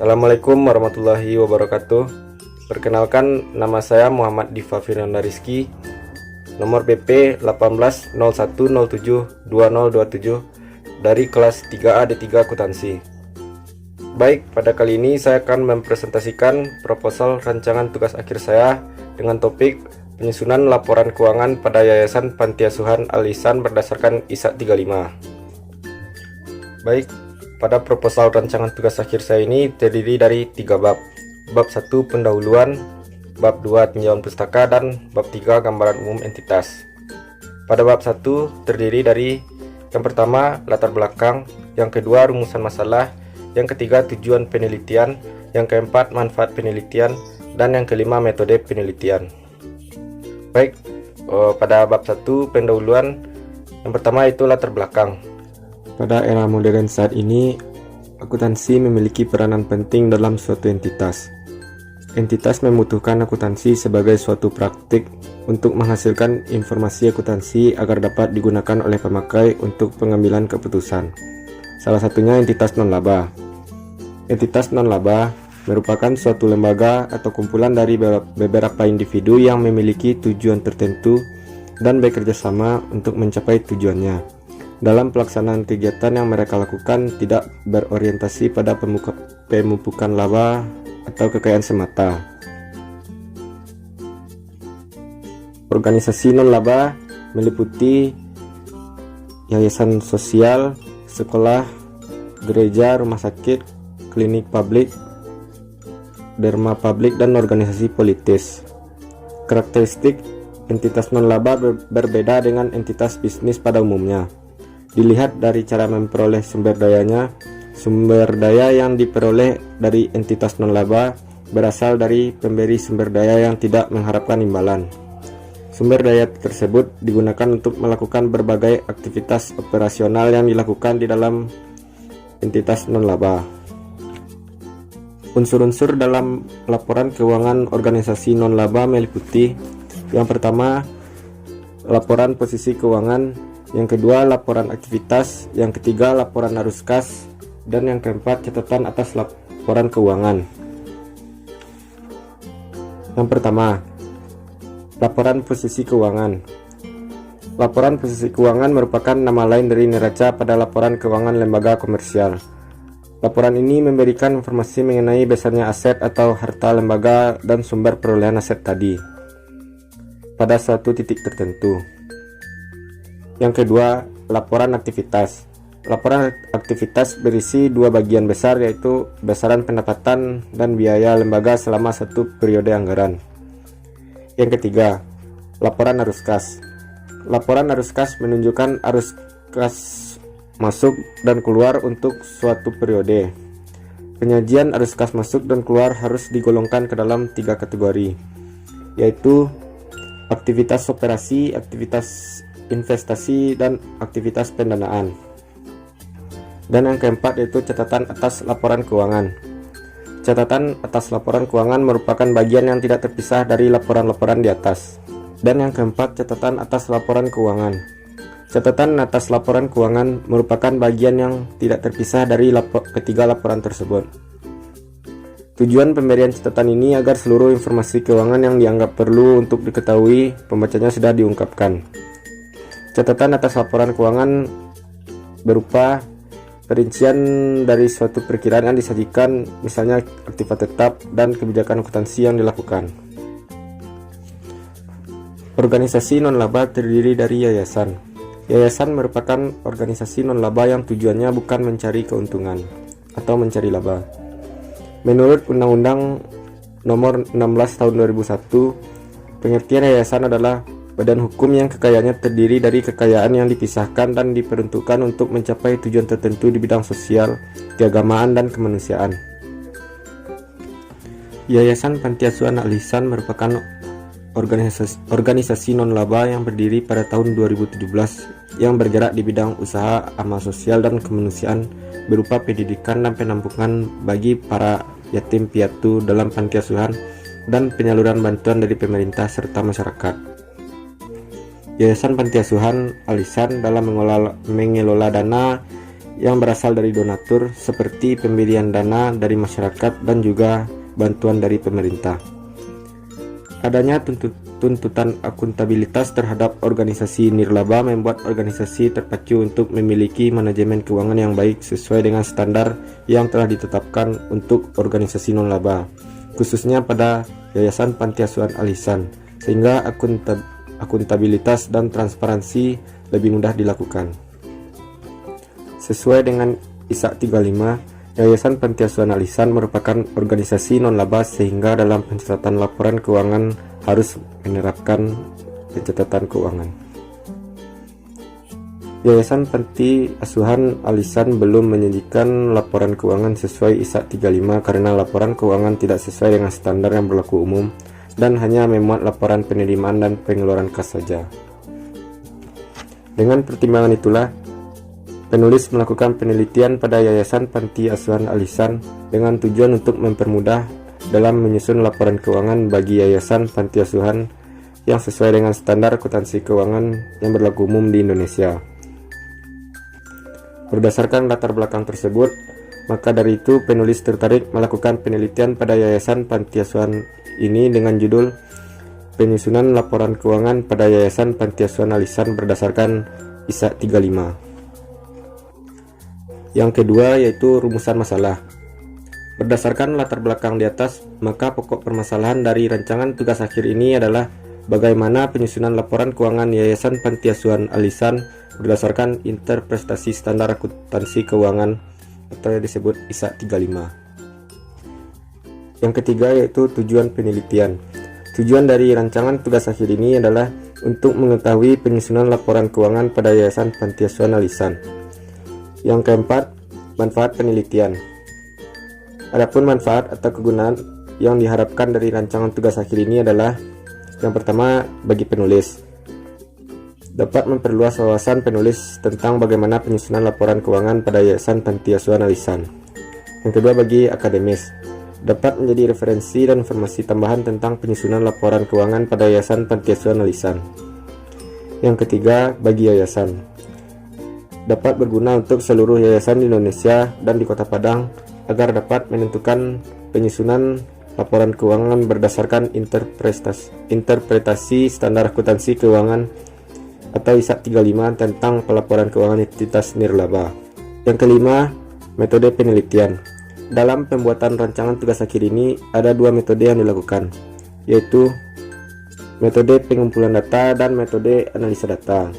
Assalamualaikum warahmatullahi wabarakatuh. Perkenalkan, nama saya Muhammad Diva Firanda Rizky, nomor BP 1801072027 dari kelas 3A D3 Akuntansi. Baik, pada kali ini saya akan mempresentasikan proposal rancangan tugas akhir saya dengan topik penyusunan laporan keuangan pada Yayasan Panti Asuhan Al-Ihsan berdasarkan ISA 35. Baik, pada proposal rancangan tugas akhir saya ini terdiri dari 3 bab. Bab 1 pendahuluan, bab 2 tinjauan pustaka, dan bab 3 gambaran umum entitas. Pada bab 1 terdiri dari yang pertama latar belakang, yang kedua rumusan masalah, yang ketiga tujuan penelitian, yang keempat manfaat penelitian, dan yang kelima metode penelitian. Baik, pada bab 1 pendahuluan, yang pertama itu latar belakang. Pada era modern saat ini, akuntansi memiliki peranan penting dalam suatu entitas. Entitas membutuhkan akuntansi sebagai suatu praktik untuk menghasilkan informasi akuntansi agar dapat digunakan oleh pemakai untuk pengambilan keputusan. Salah satunya entitas non-laba. Entitas non-laba merupakan suatu lembaga atau kumpulan dari beberapa individu yang memiliki tujuan tertentu dan bekerja sama untuk mencapai tujuannya. Dalam pelaksanaan kegiatan yang mereka lakukan tidak berorientasi pada pemupukan laba atau kekayaan semata. Organisasi non-laba meliputi yayasan sosial, sekolah, gereja, rumah sakit, klinik publik, derma publik, dan organisasi politis. Karakteristik entitas non-laba berbeda dengan entitas bisnis pada umumnya. Dilihat dari cara memperoleh sumber dayanya. Sumber daya yang diperoleh dari entitas non-laba berasal dari pemberi sumber daya yang tidak mengharapkan imbalan. Sumber daya tersebut digunakan untuk melakukan berbagai aktivitas operasional yang dilakukan di dalam entitas non-laba. Unsur-unsur dalam laporan keuangan organisasi non-laba meliputi: yang pertama, laporan posisi keuangan; yang kedua, laporan aktivitas; yang ketiga, laporan arus kas; dan yang keempat, catatan atas laporan keuangan. Yang pertama, laporan posisi keuangan. Laporan posisi keuangan merupakan nama lain dari neraca pada laporan keuangan lembaga komersial. Laporan ini memberikan informasi mengenai besarnya aset atau harta lembaga dan sumber perolehan aset tadi pada suatu titik tertentu. Yang kedua, laporan aktivitas. Laporan aktivitas berisi 2 bagian besar, yaitu besaran pendapatan dan biaya lembaga selama satu periode anggaran. Yang ketiga, laporan arus kas. Laporan arus kas menunjukkan arus kas masuk dan keluar untuk suatu periode. Penyajian arus kas masuk dan keluar harus digolongkan ke dalam 3 kategori, yaitu aktivitas operasi, aktivitas investasi, dan aktivitas pendanaan. Dan yang keempat yaitu catatan atas laporan keuangan. Catatan atas laporan keuangan merupakan bagian yang tidak terpisah dari laporan-laporan di atas. Dan yang keempat, catatan atas laporan keuangan. Catatan atas laporan keuangan merupakan bagian yang tidak terpisah dari ketiga laporan tersebut. Tujuan pemberian catatan ini agar seluruh informasi keuangan yang dianggap perlu untuk diketahui pembacanya sudah diungkapkan. Catatan atas laporan keuangan berupa perincian dari suatu perkiraan yang disajikan, misalnya aktiva tetap dan kebijakan akuntansi yang dilakukan. Organisasi non-laba terdiri dari yayasan. Yayasan merupakan organisasi non-laba yang tujuannya bukan mencari keuntungan atau mencari laba. Menurut Undang-Undang Nomor 16 Tahun 2001, pengertian yayasan adalah badan hukum yang kekayaannya terdiri dari kekayaan yang dipisahkan dan diperuntukkan untuk mencapai tujuan tertentu di bidang sosial, keagamaan, dan kemanusiaan. Yayasan Panti Asuhan Al-Ihsan merupakan organisasi non-laba yang berdiri pada tahun 2017 yang bergerak di bidang usaha amal sosial dan kemanusiaan berupa pendidikan dan penampungan bagi para yatim piatu dalam panti asuhan dan penyaluran bantuan dari pemerintah serta masyarakat. Yayasan Panti Asuhan Al-Ihsan dalam mengelola dana yang berasal dari donatur seperti pemberian dana dari masyarakat dan juga bantuan dari pemerintah. Adanya tuntutan akuntabilitas terhadap organisasi nirlaba membuat organisasi terpacu untuk memiliki manajemen keuangan yang baik sesuai dengan standar yang telah ditetapkan untuk organisasi non-laba, khususnya pada Yayasan Panti Asuhan Al-Ihsan, sehingga akuntabilitas dan transparansi lebih mudah dilakukan. Sesuai dengan ISA 35, Yayasan Panti Asuhan Al-Ihsan merupakan organisasi non-laba sehingga dalam pencatatan laporan keuangan harus menerapkan pencatatan keuangan. Yayasan Panti Asuhan Al-Ihsan belum menyajikan laporan keuangan sesuai ISA 35 karena laporan keuangan tidak sesuai dengan standar yang berlaku umum dan hanya memuat laporan penerimaan dan pengeluaran kas saja. Dengan pertimbangan itulah, penulis melakukan penelitian pada Yayasan Panti Asuhan Al-Ihsan dengan tujuan untuk mempermudah dalam menyusun laporan keuangan bagi Yayasan Panti Asuhan yang sesuai dengan standar akuntansi keuangan yang berlaku umum di Indonesia. Berdasarkan latar belakang tersebut, maka dari itu penulis tertarik melakukan penelitian pada Yayasan Panti Asuhan ini dengan judul Penyusunan Laporan Keuangan pada Yayasan Panti Asuhan Al-Ihsan berdasarkan ISA 35. Yang kedua yaitu rumusan masalah. Berdasarkan latar belakang di atas, maka pokok permasalahan dari rancangan tugas akhir ini adalah bagaimana penyusunan laporan keuangan Yayasan Panti Asuhan Al-Ihsan berdasarkan interpretasi standar akuntansi keuangan atau yang disebut ISA 35. Yang ketiga yaitu tujuan penelitian. Tujuan dari rancangan tugas akhir ini adalah untuk mengetahui penyusunan laporan keuangan pada Yayasan Panti Asuhan Al-Ihsan. Yang keempat, manfaat penelitian. Adapun manfaat atau kegunaan yang diharapkan dari rancangan tugas akhir ini adalah yang pertama, bagi penulis dapat memperluas wawasan penulis tentang bagaimana penyusunan laporan keuangan pada Yayasan Panti Asuhan Al-Ihsan. Yang kedua, bagi akademis dapat menjadi referensi dan informasi tambahan tentang penyusunan laporan keuangan pada Yayasan Panti Asuhan Al-Ihsan. Yang ketiga, bagi yayasan dapat berguna untuk seluruh yayasan di Indonesia dan di Kota Padang agar dapat menentukan penyusunan laporan keuangan berdasarkan interpretasi standar akuntansi keuangan atau ISA 35 tentang pelaporan keuangan entitas nirlaba. Yang kelima, metode penelitian. Dalam pembuatan rancangan tugas akhir ini ada dua metode yang dilakukan, yaitu metode pengumpulan data dan metode analisa data.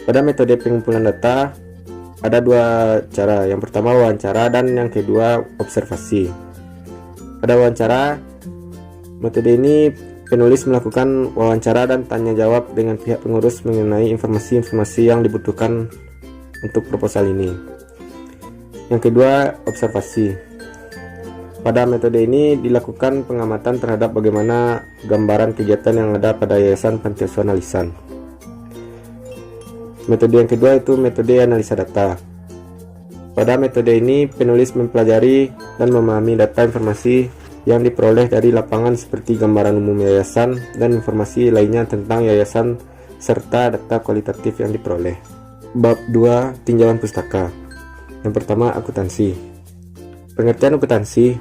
Pada metode pengumpulan data ada dua cara, yang pertama wawancara dan yang kedua observasi. Pada wawancara, metode ini penulis melakukan wawancara dan tanya jawab dengan pihak pengurus mengenai informasi-informasi yang dibutuhkan untuk proposal ini. Yang kedua, observasi. Pada metode ini dilakukan pengamatan terhadap bagaimana gambaran kegiatan yang ada pada Yayasan Panti Asuhan Al-Ihsan. Metode yang kedua itu metode analisa data. Pada metode ini penulis mempelajari dan memahami data informasi yang diperoleh dari lapangan seperti gambaran umum yayasan dan informasi lainnya tentang yayasan serta data kualitatif yang diperoleh. Bab 2, tinjauan pustaka. Yang pertama, akuntansi. Pengertian akuntansi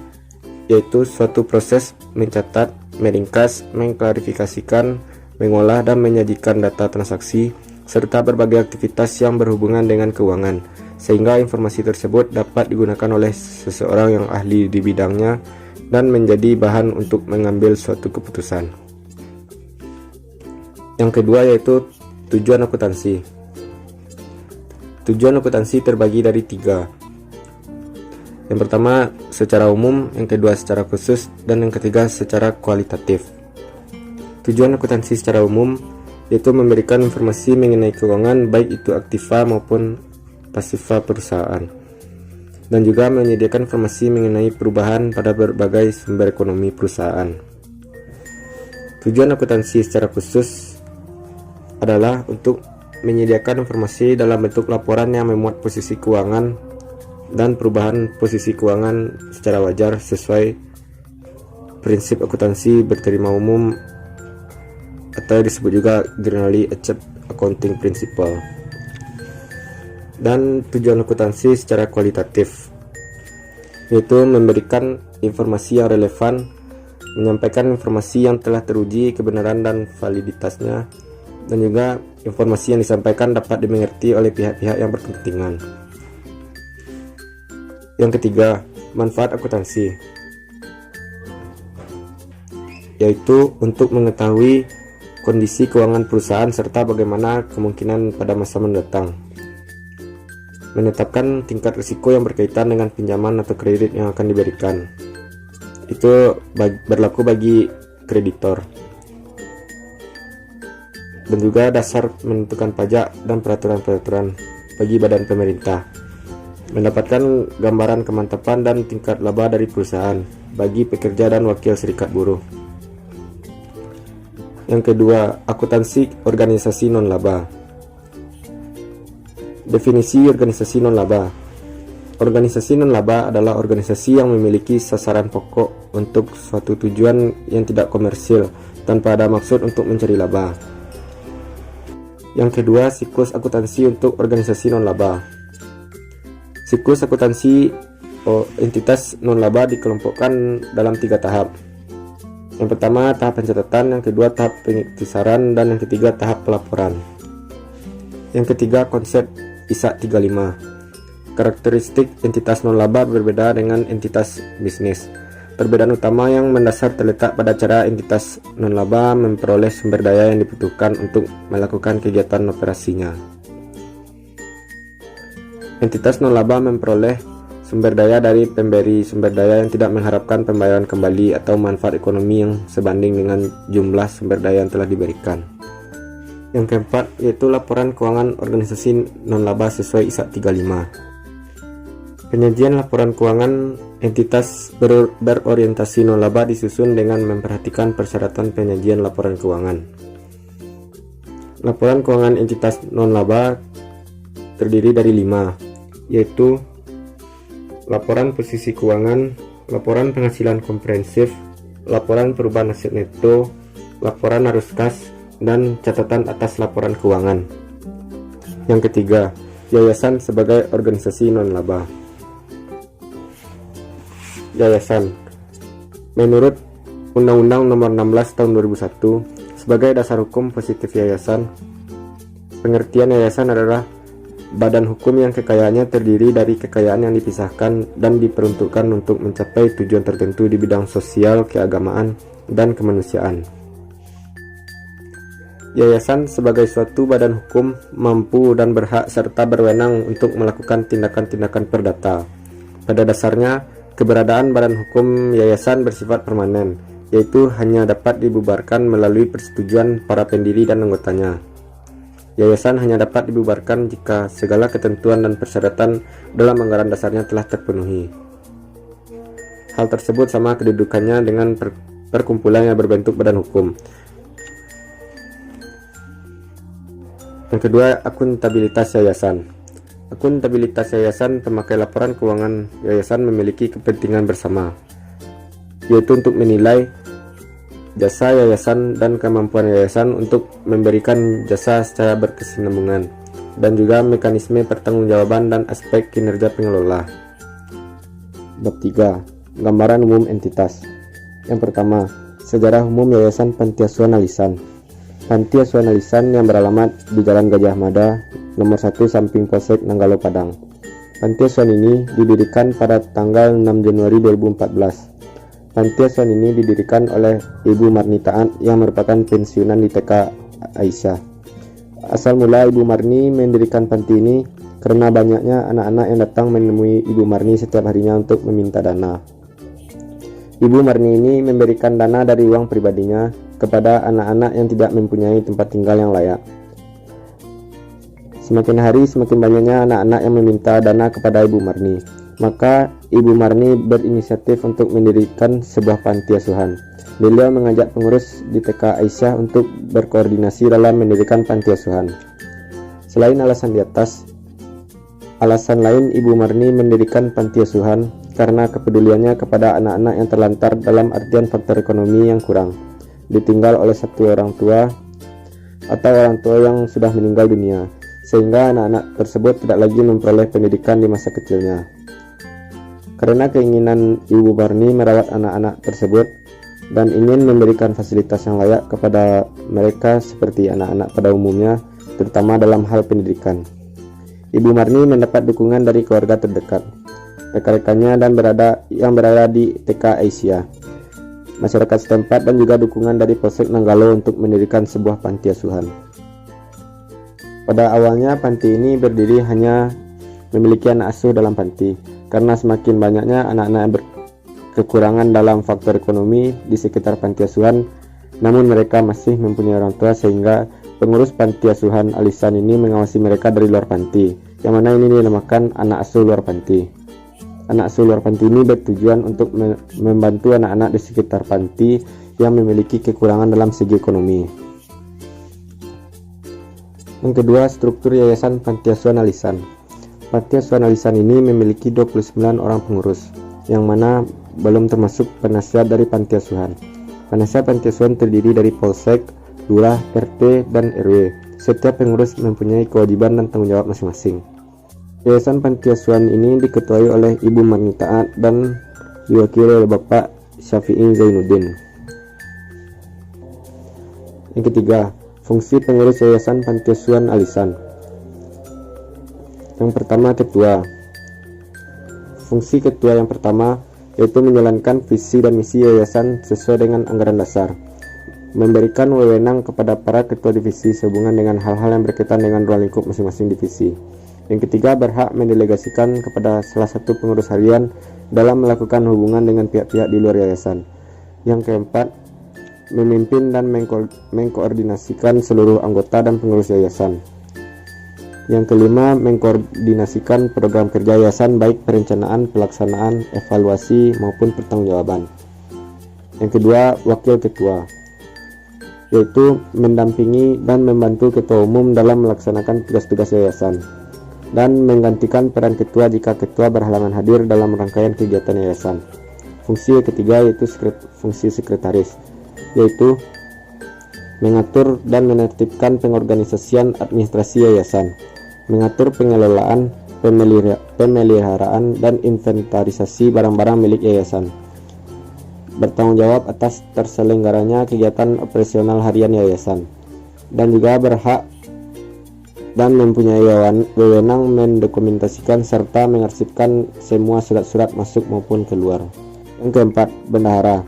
yaitu suatu proses mencatat, meringkas, mengklarifikasikan, mengolah dan menyajikan data transaksi serta berbagai aktivitas yang berhubungan dengan keuangan, sehingga informasi tersebut dapat digunakan oleh seseorang yang ahli di bidangnya dan menjadi bahan untuk mengambil suatu keputusan. Yang kedua yaitu tujuan akuntansi. Tujuan akuntansi terbagi dari 3. Yang pertama secara umum, yang kedua secara khusus, dan yang ketiga secara kualitatif. Tujuan akuntansi secara umum yaitu memberikan informasi mengenai keuangan baik itu aktiva maupun pasifa perusahaan, dan juga menyediakan informasi mengenai perubahan pada berbagai sumber ekonomi perusahaan. Tujuan akuntansi secara khusus adalah untuk menyediakan informasi dalam bentuk laporan yang memuat posisi keuangan dan perubahan posisi keuangan secara wajar sesuai prinsip akuntansi berterima umum atau disebut juga Generally Accepted Accounting Principle. dan tujuan akuntansi secara kualitatif, yaitu memberikan informasi yang relevan, menyampaikan informasi yang telah teruji kebenaran dan validitasnya, dan juga informasi yang disampaikan dapat dimengerti oleh pihak-pihak yang berkepentingan. Yang ketiga, manfaat akuntansi, yaitu untuk mengetahui kondisi keuangan perusahaan serta bagaimana kemungkinan pada masa mendatang, menetapkan tingkat risiko yang berkaitan dengan pinjaman atau kredit yang akan diberikan. Itu berlaku bagi kreditor, dan juga dasar menentukan pajak dan peraturan-peraturan bagi badan pemerintah, mendapatkan gambaran kemantapan dan tingkat laba dari perusahaan bagi pekerja dan wakil serikat buruh. Yang kedua, akuntansi organisasi non-laba. Definisi organisasi non-laba. Organisasi non-laba adalah organisasi yang memiliki sasaran pokok untuk suatu tujuan yang tidak komersil tanpa ada maksud untuk mencari laba. Yang kedua, siklus akuntansi untuk organisasi non-laba. Siklus akuntansi entitas non-laba dikelompokkan dalam 3 tahap. Yang pertama, tahap pencatatan, yang kedua, tahap pengiktisaran, dan yang ketiga, tahap pelaporan. Yang ketiga, konsep ISA 35. Karakteristik entitas non-laba berbeda dengan entitas bisnis. Perbedaan utama yang mendasar terletak pada cara entitas non-laba memperoleh sumber daya yang dibutuhkan untuk melakukan kegiatan operasinya. Entitas non-laba memperoleh sumber daya dari pemberi sumber daya yang tidak mengharapkan pembayaran kembali atau manfaat ekonomi yang sebanding dengan jumlah sumber daya yang telah diberikan. Yang keempat, yaitu laporan keuangan organisasi non-laba sesuai ISA 35. Penyajian laporan keuangan entitas berorientasi non-laba disusun dengan memperhatikan persyaratan penyajian laporan keuangan. Laporan keuangan entitas non-laba terdiri dari 5, yaitu laporan posisi keuangan, laporan penghasilan komprehensif, laporan perubahan aset neto, laporan arus kas, dan catatan atas laporan keuangan. Yang ketiga, yayasan sebagai organisasi non-laba. Yayasan, menurut Undang-Undang Nomor 16 Tahun 2001, sebagai dasar hukum positif yayasan, pengertian yayasan adalah badan hukum yang kekayaannya terdiri dari kekayaan yang dipisahkan dan diperuntukkan untuk mencapai tujuan tertentu di bidang sosial, keagamaan, dan kemanusiaan. Yayasan sebagai suatu badan hukum mampu dan berhak serta berwenang untuk melakukan tindakan-tindakan perdata. Pada dasarnya, keberadaan badan hukum yayasan bersifat permanen, yaitu hanya dapat dibubarkan melalui persetujuan para pendiri dan anggotanya. Yayasan hanya dapat dibubarkan jika segala ketentuan dan persyaratan dalam anggaran dasarnya telah terpenuhi. Hal tersebut sama kedudukannya dengan perkumpulan yang berbentuk badan hukum. Yang kedua, akuntabilitas yayasan. Akuntabilitas yayasan pemakai laporan keuangan yayasan memiliki kepentingan bersama, yaitu untuk menilai jasa yayasan dan kemampuan yayasan untuk memberikan jasa secara berkesinambungan, dan juga mekanisme pertanggungjawaban dan aspek kinerja pengelola. Bab 3. Gambaran umum entitas. Yang pertama, sejarah umum Yayasan Panti Asuhan Alisan. Panti Asuhan Alisan yang beralamat di Jalan Gajah Mada, nomor 1 samping Polsek Nanggalo Padang. Panti asuhan ini didirikan pada tanggal 6 Januari 2014. Panti asuhan ini didirikan oleh Ibu Marni Taat yang merupakan pensiunan di TK Aisyah. Asal mula Ibu Marni mendirikan panti ini karena banyaknya anak-anak yang datang menemui Ibu Marni setiap harinya untuk meminta dana. Ibu Marni ini memberikan dana dari uang pribadinya kepada anak-anak yang tidak mempunyai tempat tinggal yang layak. Semakin hari semakin banyaknya anak-anak yang meminta dana kepada Ibu Marni. Maka Ibu Marni berinisiatif untuk mendirikan sebuah panti asuhan. Beliau mengajak pengurus di TK Aisyah untuk berkoordinasi dalam mendirikan panti asuhan. Selain alasan di atas, alasan lain Ibu Marni mendirikan panti asuhan karena kepeduliannya kepada anak-anak yang terlantar dalam artian faktor ekonomi yang kurang, ditinggal oleh satu orang tua atau orang tua yang sudah meninggal dunia, sehingga anak-anak tersebut tidak lagi memperoleh pendidikan di masa kecilnya. Karena keinginan Ibu Marni merawat anak-anak tersebut dan ingin memberikan fasilitas yang layak kepada mereka seperti anak-anak pada umumnya, terutama dalam hal pendidikan, Ibu Marni mendapat dukungan dari keluarga terdekat, rekan-rekannya dan yang berada di TK Aisyah, masyarakat setempat, dan juga dukungan dari Polsek Nanggalo untuk mendirikan sebuah panti asuhan. Pada awalnya panti ini berdiri hanya memiliki anak asuh dalam panti, karena semakin banyaknya anak-anak yang berkekurangan dalam faktor ekonomi di sekitar panti asuhan, namun mereka masih mempunyai orang tua, sehingga pengurus panti asuhan Alisan ini mengawasi mereka dari luar panti, yang mana ini dinamakan anak asuh luar panti. Anak asuh luar panti ini bertujuan untuk membantu anak-anak di sekitar panti yang memiliki kekurangan dalam segi ekonomi. Yang kedua, struktur Yayasan Panti Asuhan Alisan. Panti Asuhan Alisan ini memiliki 29 orang pengurus, yang mana belum termasuk penasihat dari panti asuhan. Penasihat panti asuhan terdiri dari Polsek, Lurah, RT, dan RW. Setiap pengurus mempunyai kewajiban dan tanggung jawab masing-masing. Yayasan Panti Asuhan ini diketuai oleh Ibu Marni Taat dan diwakili oleh Bapak Syafi'i Zainuddin. Yang ketiga, fungsi pengurus Yayasan Panti Asuhan Alisan. Yang pertama, ketua. Fungsi ketua yang pertama yaitu menjalankan visi dan misi yayasan sesuai dengan anggaran dasar, memberikan wewenang kepada para ketua divisi sehubungan dengan hal-hal yang berkaitan dengan ruang lingkup masing-masing divisi. Yang ketiga, berhak mendelegasikan kepada salah satu pengurus harian dalam melakukan hubungan dengan pihak-pihak di luar yayasan. Yang keempat, memimpin dan mengkoordinasikan seluruh anggota dan pengurus yayasan. Yang kelima, mengkoordinasikan program kerja yayasan baik perencanaan, pelaksanaan, evaluasi maupun pertanggungjawaban. Yang kedua, wakil ketua, yaitu mendampingi dan membantu ketua umum dalam melaksanakan tugas-tugas yayasan dan menggantikan peran ketua jika ketua berhalangan hadir dalam rangkaian kegiatan yayasan. Fungsi ketiga yaitu fungsi sekretaris, yaitu mengatur dan menertibkan pengorganisasian administrasi yayasan, mengatur pengelolaan, pemeliharaan, dan inventarisasi barang-barang milik yayasan, bertanggung jawab atas terselenggaranya kegiatan operasional harian yayasan, dan juga berhak dan mempunyai wewenang mendokumentasikan serta mengarsipkan semua surat-surat masuk maupun keluar. Yang keempat, bendahara.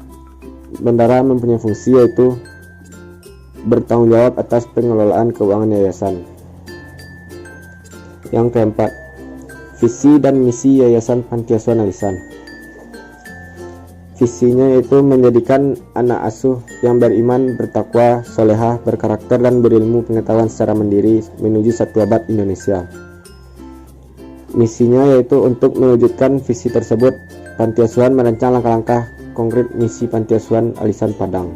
Bendahara mempunyai fungsi yaitu bertanggung jawab atas pengelolaan keuangan yayasan. Yang keempat, visi dan misi Yayasan Panti Asuhan Alisan. Visinya yaitu menjadikan anak asuh yang beriman, bertakwa, solehah, berkarakter, dan berilmu pengetahuan secara mandiri menuju satu abad Indonesia. Misinya yaitu untuk mewujudkan visi tersebut, Panti Asuhan merancang langkah-langkah konkret misi Panti Asuhan Alisan Padang.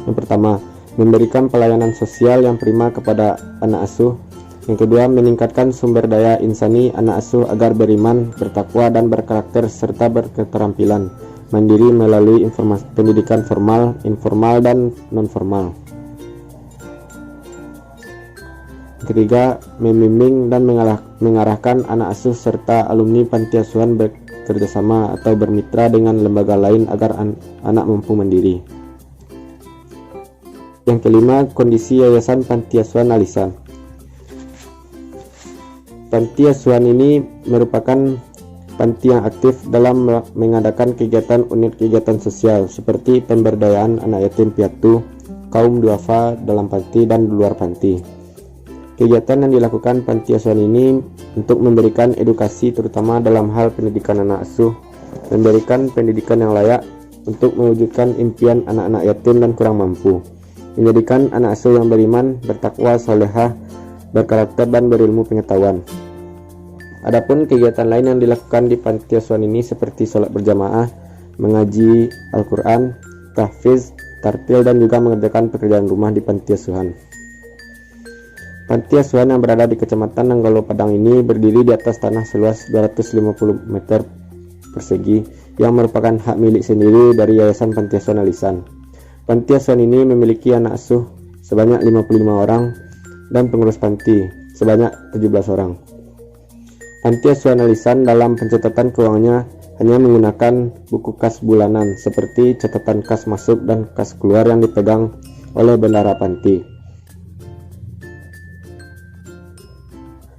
Yang pertama, memberikan pelayanan sosial yang prima kepada anak asuh. Yang kedua, meningkatkan sumber daya insani anak asuh agar beriman, bertakwa, dan berkarakter serta berketerampilan mandiri melalui pendidikan formal, informal, dan non-formal. Yang ketiga, membimbing dan mengarahkan anak asuh serta alumni panti asuhan bekerjasama atau bermitra dengan lembaga lain agar anak mampu mandiri. Yang kelima, kondisi Yayasan Panti Asuhan Alisan. Panti asuhan ini merupakan panti yang aktif dalam mengadakan kegiatan unit kegiatan sosial seperti pemberdayaan anak yatim piatu, kaum duafa dalam panti dan di luar panti. Kegiatan yang dilakukan panti asuhan ini untuk memberikan edukasi terutama dalam hal pendidikan anak asuh, memberikan pendidikan yang layak untuk mewujudkan impian anak-anak yatim dan kurang mampu, menjadikan anak asuh yang beriman, bertakwa, solehah, berkarakter, dan berilmu pengetahuan. Adapun kegiatan lain yang dilakukan di panti asuhan ini seperti sholat berjamaah, mengaji Al-Quran, tahfiz, tartil, dan juga mengerjakan pekerjaan rumah di panti asuhan. Panti asuhan yang berada di Kecamatan Nanggalo Padang ini berdiri di atas tanah seluas 250 meter persegi yang merupakan hak milik sendiri dari Yayasan Panti Asuhan Alisan. Panti asuhan ini memiliki anak asuh sebanyak 55 orang, dan pengurus panti sebanyak 17 orang. Panti asuhan Alisan dalam pencatatan keuangannya hanya menggunakan buku kas bulanan seperti catatan kas masuk dan kas keluar yang dipegang oleh bendahara panti.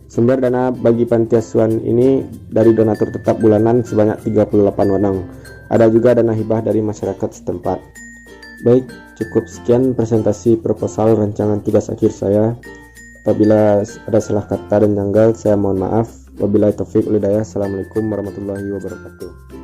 Sumber dana bagi panti asuhan ini dari donatur tetap bulanan sebanyak 38 orang. Ada juga dana hibah dari masyarakat setempat. Baik, cukup sekian presentasi proposal rancangan tugas akhir saya. Apabila ada salah kata dan janggal, saya mohon maaf. Wabillahi taufiq wal hidayah. Assalamualaikum warahmatullahi wabarakatuh.